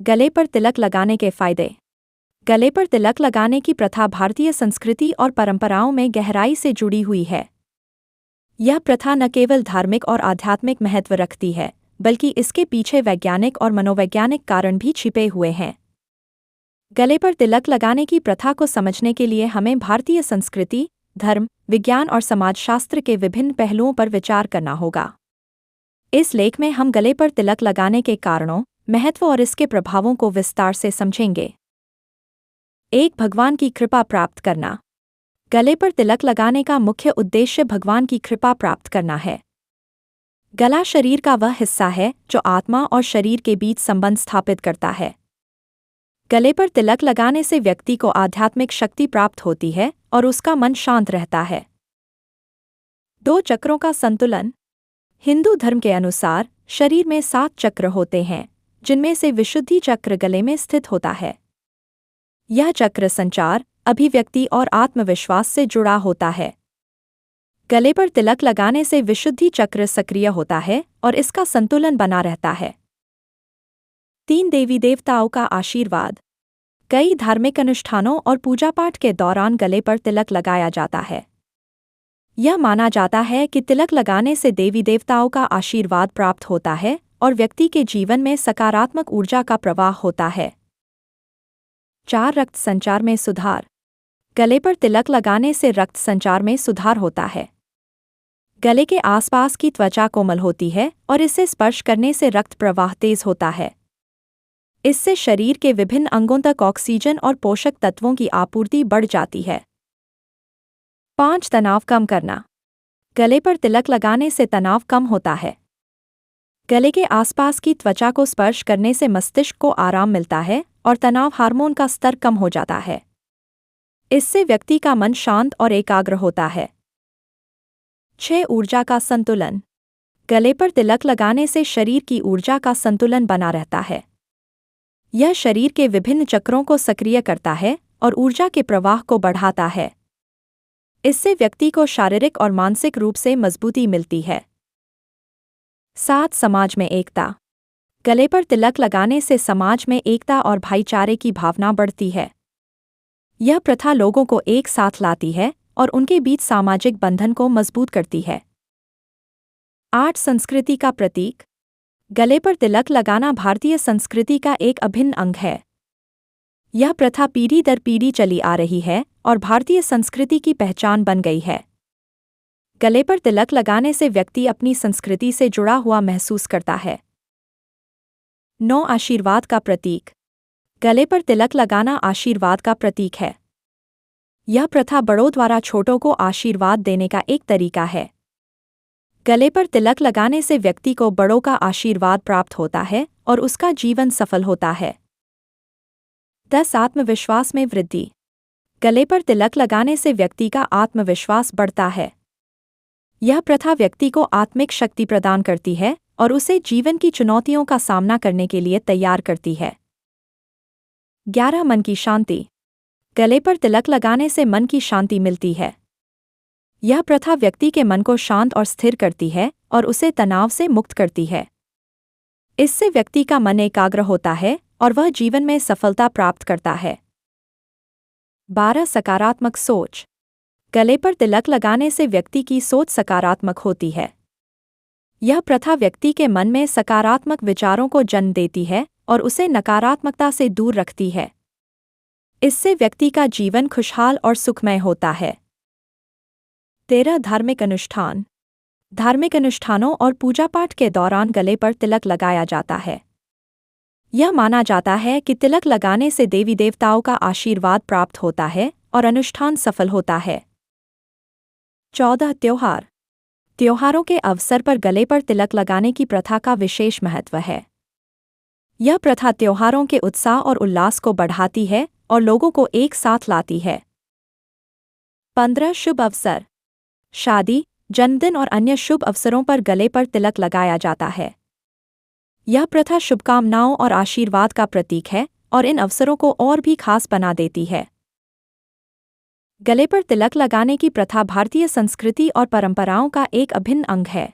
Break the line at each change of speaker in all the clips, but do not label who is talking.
गले पर तिलक लगाने के फायदे। गले पर तिलक लगाने की प्रथा भारतीय संस्कृति और परंपराओं में गहराई से जुड़ी हुई है। यह प्रथा न केवल धार्मिक और आध्यात्मिक महत्व रखती है, बल्कि इसके पीछे वैज्ञानिक और मनोवैज्ञानिक कारण भी छिपे हुए हैं। गले पर तिलक लगाने की प्रथा को समझने के लिए हमें भारतीय संस्कृति, धर्म, विज्ञान और समाजशास्त्र के विभिन्न पहलुओं पर विचार करना होगा। इस लेख में हम गले पर तिलक लगाने के कारणों, महत्व और इसके प्रभावों को विस्तार से समझेंगे। 1. भगवान की कृपा प्राप्त करना। गले पर तिलक लगाने का मुख्य उद्देश्य भगवान की कृपा प्राप्त करना है। गला शरीर का वह हिस्सा है जो आत्मा और शरीर के बीच संबंध स्थापित करता है। गले पर तिलक लगाने से व्यक्ति को आध्यात्मिक शक्ति प्राप्त होती है और उसका मन शांत रहता है। 2. चक्रों का संतुलन। हिंदू धर्म के अनुसार शरीर में 7 चक्र होते हैं, जिनमें से विशुद्धि चक्र गले में स्थित होता है। यह चक्र संचार, अभिव्यक्ति और आत्मविश्वास से जुड़ा होता है। गले पर तिलक लगाने से विशुद्धि चक्र सक्रिय होता है और इसका संतुलन बना रहता है। 3. देवी देवताओं का आशीर्वाद। कई धार्मिक अनुष्ठानों और पूजा पाठ के दौरान गले पर तिलक लगाया जाता है। यह माना जाता है कि तिलक लगाने से देवी देवताओं का आशीर्वाद प्राप्त होता है और व्यक्ति के जीवन में सकारात्मक ऊर्जा का प्रवाह होता है। 4. रक्त संचार में सुधार। गले पर तिलक लगाने से रक्त संचार में सुधार होता है। गले के आसपास की त्वचा कोमल होती है और इसे स्पर्श करने से रक्त प्रवाह तेज होता है। इससे शरीर के विभिन्न अंगों तक ऑक्सीजन और पोषक तत्वों की आपूर्ति बढ़ जाती है। 5. तनाव कम करना। गले पर तिलक लगाने से तनाव कम होता है। गले के आसपास की त्वचा को स्पर्श करने से मस्तिष्क को आराम मिलता है और तनाव हार्मोन का स्तर कम हो जाता है। इससे व्यक्ति का मन शांत और एकाग्र होता है। 6. ऊर्जा का संतुलन। गले पर तिलक लगाने से शरीर की ऊर्जा का संतुलन बना रहता है। यह शरीर के विभिन्न चक्रों को सक्रिय करता है और ऊर्जा के प्रवाह को बढ़ाता है। इससे व्यक्ति को शारीरिक और मानसिक रूप से मजबूती मिलती है। 7. समाज में एकता। गले पर तिलक लगाने से समाज में एकता और भाईचारे की भावना बढ़ती है। यह प्रथा लोगों को एक साथ लाती है और उनके बीच सामाजिक बंधन को मजबूत करती है। 8. संस्कृति का प्रतीक। गले पर तिलक लगाना भारतीय संस्कृति का एक अभिन्न अंग है। यह प्रथा पीढ़ी दर पीढ़ी चली आ रही है और भारतीय संस्कृति की पहचान बन गई है। गले पर तिलक लगाने से व्यक्ति अपनी संस्कृति से जुड़ा हुआ महसूस करता है। 9. आशीर्वाद का प्रतीक। गले पर तिलक लगाना आशीर्वाद का प्रतीक है। यह प्रथा बड़ों द्वारा छोटों को आशीर्वाद देने का एक तरीका है। गले पर तिलक लगाने से व्यक्ति को बड़ों का आशीर्वाद प्राप्त होता है और उसका जीवन सफल होता है। 10. आत्मविश्वास में वृद्धि। गले पर तिलक लगाने से व्यक्ति का आत्मविश्वास बढ़ता है। यह प्रथा व्यक्ति को आत्मिक शक्ति प्रदान करती है और उसे जीवन की चुनौतियों का सामना करने के लिए तैयार करती है। 11. मन की शांति। गले पर तिलक लगाने से मन की शांति मिलती है। यह प्रथा व्यक्ति के मन को शांत और स्थिर करती है और उसे तनाव से मुक्त करती है। इससे व्यक्ति का मन एकाग्र होता है और वह जीवन में सफलता प्राप्त करता है। 12. सकारात्मक सोच। गले पर तिलक लगाने से व्यक्ति की सोच सकारात्मक होती है। यह प्रथा व्यक्ति के मन में सकारात्मक विचारों को जन्म देती है और उसे नकारात्मकता से दूर रखती है। इससे व्यक्ति का जीवन खुशहाल और सुखमय होता है। 13. धार्मिक अनुष्ठान। धार्मिक अनुष्ठानों और पूजा पाठ के दौरान गले पर तिलक लगाया जाता है। यह माना जाता है कि तिलक लगाने से देवी देवताओं का आशीर्वाद प्राप्त होता है और अनुष्ठान सफल होता है। 14. त्योहार। त्योहारों के अवसर पर गले पर तिलक लगाने की प्रथा का विशेष महत्व है। यह प्रथा त्योहारों के उत्साह और उल्लास को बढ़ाती है और लोगों को एक साथ लाती है। 15. शुभ अवसर। शादी, जन्मदिन और अन्य शुभ अवसरों पर गले पर तिलक लगाया जाता है। यह प्रथा शुभकामनाओं और आशीर्वाद का प्रतीक है और इन अवसरों को और भी खास बना देती है। गले पर तिलक लगाने की प्रथा भारतीय संस्कृति और परंपराओं का एक अभिन्न अंग है।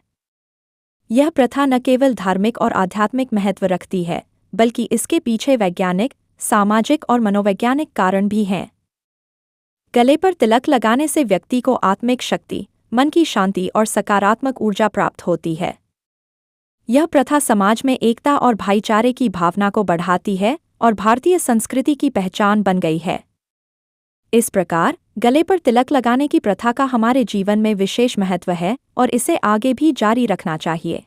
यह प्रथा न केवल धार्मिक और आध्यात्मिक महत्व रखती है, बल्कि इसके पीछे वैज्ञानिक, सामाजिक और मनोवैज्ञानिक कारण भी हैं। गले पर तिलक लगाने से व्यक्ति को आत्मिक शक्ति, मन की शांति और सकारात्मक ऊर्जा प्राप्त होती है। यह प्रथा समाज में एकता और भाईचारे की भावना को बढ़ाती है और भारतीय संस्कृति की पहचान बन गई है। इस प्रकार गले पर तिलक लगाने की प्रथा का हमारे जीवन में विशेष महत्व है और इसे आगे भी जारी रखना चाहिए।